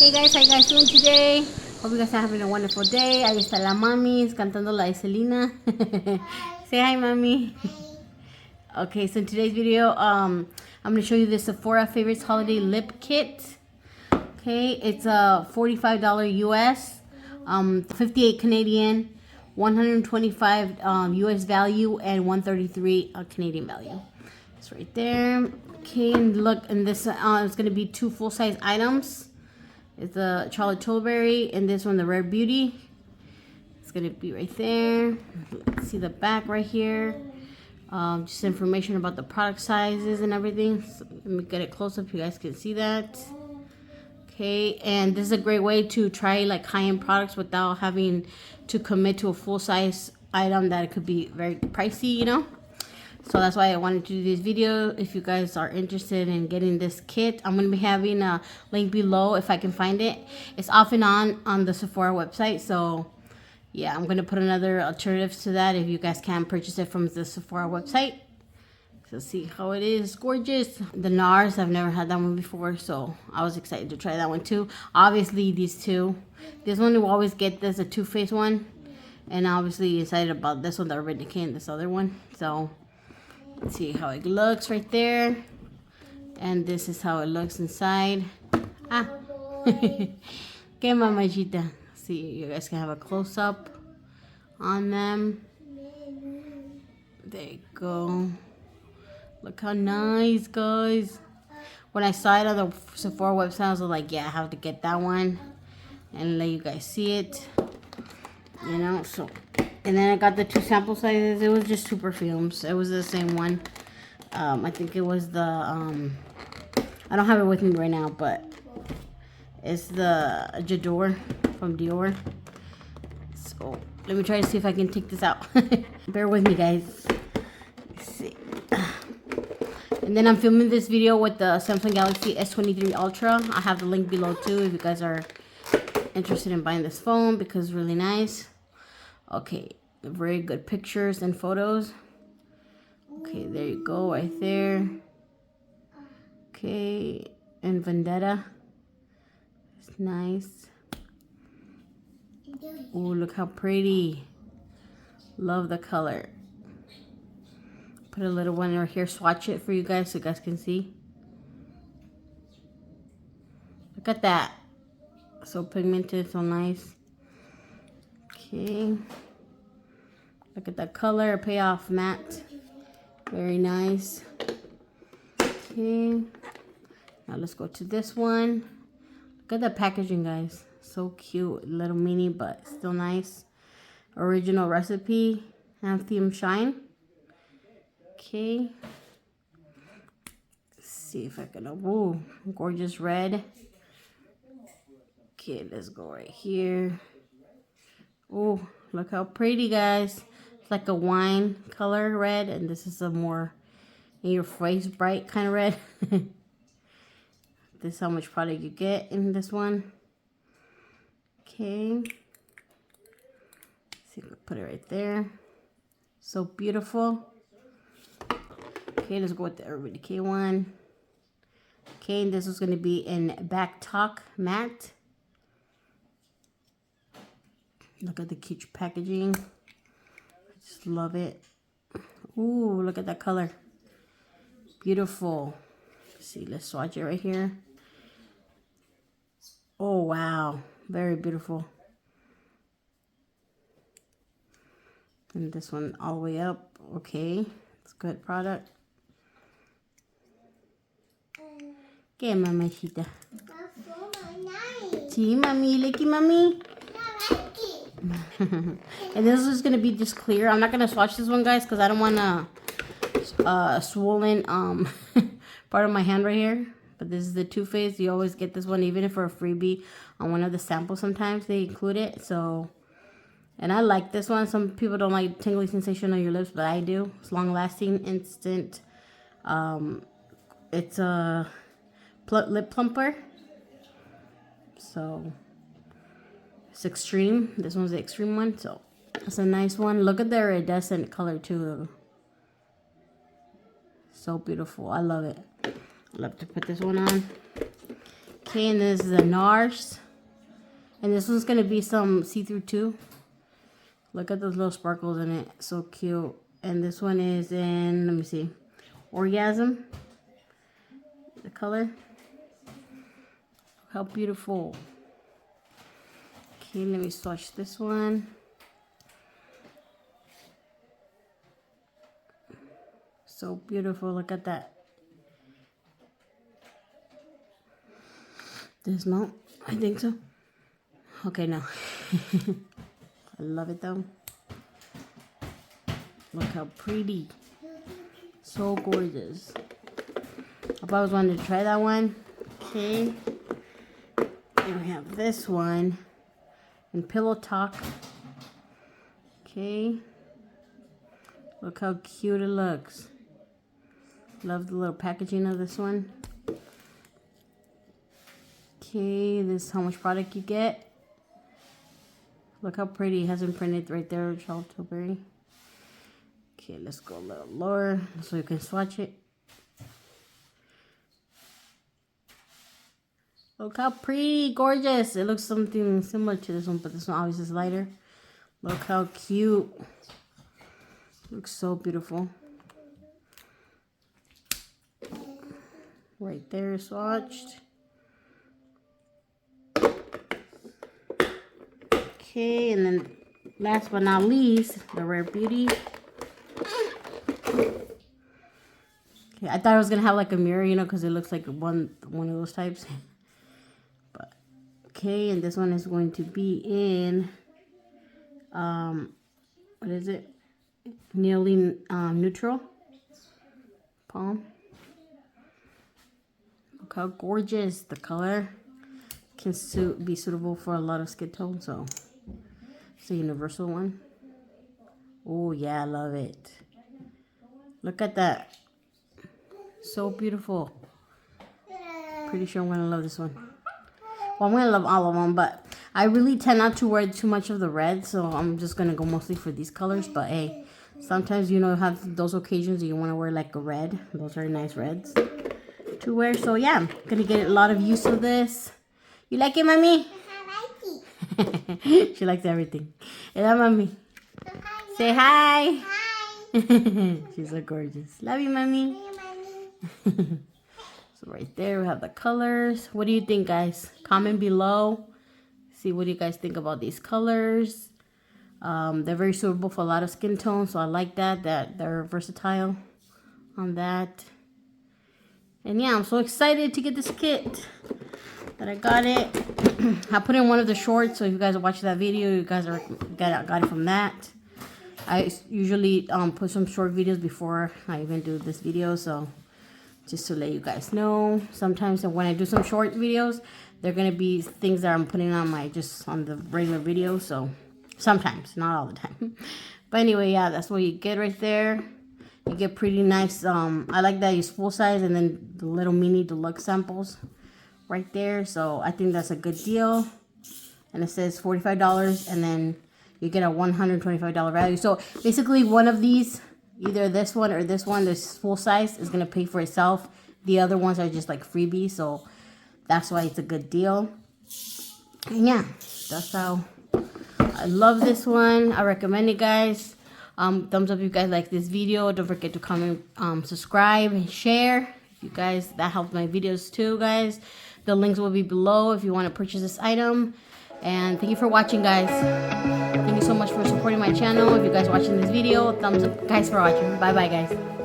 Hey guys, how you guys doing today? Hope you guys are having a wonderful day. Ahí está la mami cantando la de Selena. Say hi, mami. Okay, so in today's video, I'm gonna show you the Sephora Favorites Holiday Lip Kit. Okay, it's a $45 US, 58 Canadian, 125 US value, and 133 Canadian value. It's right there. Okay, and look, and this it's gonna be two full-size items. It's the Charlotte Tilbury and this one, the Rare Beauty. It's gonna be right there. See the back right here. Just information about the product sizes and everything. So let me get it close up. You guys can see that. Okay, and this is a great way to try like high-end products without having to commit to a full-size item that could be very pricey, you know. So that's why I wanted to do this video. If you guys are interested in getting this kit, I'm going to be having a link below if I can find it. It's off and on the Sephora website. So yeah, I'm going to put another alternatives to that if you guys can purchase it from the Sephora website. So see how it is. Gorgeous. The NARS, I've never had that one before, so I was excited to try that one too. Obviously these two. This one will always get this, a Too Faced one. And obviously excited about this one, the Urban Decay, and this other one. So let's see how it looks right there. And this is how it looks inside. Ah. Que mamachita. See, you guys can have a close-up on them. There you go. Look how nice, guys. When I saw it on the Sephora website, I was like, yeah, I have to get that one. And let you guys see it. You know, so... And then I got the two sample sizes. It was just two perfumes. It was the same one. I think it was the, I don't have it with me right now, but it's the J'adore from Dior. So let me try to see if I can take this out. Bear with me, guys. Let's see. And then I'm filming this video with the Samsung Galaxy S23 Ultra. I have the link below too if you guys are interested in buying this phone because it's really nice. Okay, very good pictures and photos. Okay, there you go, right there. Okay, and Vendetta. It's nice. Oh, look how pretty. Love the color. Put a little one right here, swatch it for you guys so you guys can see. Look at that. So pigmented, so nice. Okay. Look at that color, payoff matte. Very nice. Okay. Now let's go to this one. Look at the packaging, guys. So cute. Little mini, but still nice. Original recipe. Anthem Shine. Okay. Let's see if I can. Ooh, gorgeous red. Okay, let's go right here. Oh, look how pretty, guys. It's like a wine color red, and this is a more in your face bright kind of red. This is how much product you get in this one. Okay. See, put it right there. So beautiful. Okay, let's go with the Urban Decay one. Okay, and this is going to be in Back Talk Matte. Look at the cute packaging. I just love it. Ooh, look at that color. Beautiful. Let's see, let's swatch it right here. Oh, wow. Very beautiful. And this one all the way up. Okay. It's a good product. Okay, mamacita. Sí, mami. Licky, mami. And this is going to be just clear. I'm not going to swatch this one, guys, because I don't want to swollen part of my hand right here. But this is the Too Faced. You always get this one, even if for a freebie on one of the samples. Sometimes they include it. So, and I like this one. Some people don't like tingly sensation on your lips, but I do. It's long lasting, instant. It's a lip plumper. So it's extreme. This one's the extreme one, so it's a nice one. Look at the iridescent color too. So beautiful. I love it. I love to put this one on. Okay, and this is a NARS. And this one's going to be some see-through too. Look at those little sparkles in it. So cute. And this one is in, let me see, Orgasm. The color. How beautiful. Okay, let me swatch this one. So beautiful. Look at that. Does not? I think so. Okay, no. I love it though. Look how pretty. So gorgeous. I've always wanted to try that one. Okay. And we have this one in Pillow Talk. Okay. Look how cute it looks. Love the little packaging of this one. Okay, this is how much product you get. Look how pretty. It has been printed right there, Charlotte Tilbury. Okay, let's go a little lower so you can swatch it. Look how pretty, gorgeous. It looks something similar to this one, but this one obviously is lighter. Look how cute. Looks so beautiful. Right there, swatched. Okay, and then last but not least, the Rare Beauty. Okay, I thought I was gonna have like a mirror, you know, because it looks like one of those types. But okay, and this one is going to be in what is it? Nearly neutral palm. Look how gorgeous the color. Can be suitable for a lot of skin tones, so it's a universal one. Oh yeah, I love it. Look at that. So beautiful. Pretty sure I'm gonna love this one. Well, I'm gonna love all of them, but I really tend not to wear too much of the red, so I'm just gonna go mostly for these colors. But hey, sometimes, you know, have those occasions you want to wear like a red. Those are nice reds to wear. So yeah, I'm gonna get a lot of use of this. You like it, mommy? I like it. She likes everything. Hello, mommy. Say hi. Hi. She's so gorgeous. Love you, mommy. Love you, mommy. So right there we have the colors. What do you think, guys? Comment below. See what do you guys think about these colors. They're very suitable for a lot of skin tones, so I like that they're versatile on that. And yeah, I'm so excited to get this kit. That I got it. I put in one of the shorts, so if you guys are watching that video, you guys got it from that. I usually put some short videos before I even do this video, so just to let you guys know. Sometimes when I do some short videos, they're gonna be things that I'm putting on on the regular video. So sometimes, not all the time. But anyway, yeah, that's what you get right there. You get pretty nice. I like that it's full size, and then the little mini deluxe samples right there. So I think that's a good deal. And it says $45, and then you get a $125 value. So basically one of these, either this one or this one, this full size, is gonna pay for itself. The other ones are just like freebies, so that's why it's a good deal. And yeah, that's how I love this one. I recommend it, guys. Thumbs up if you guys like this video. Don't forget to comment, subscribe, and share. If you guys, that helps my videos too, guys. The links will be below if you want to purchase this item. And thank you for watching, guys. Thank you so much for supporting my channel. If you guys are watching this video, thumbs up, guys, for watching. Bye bye, guys.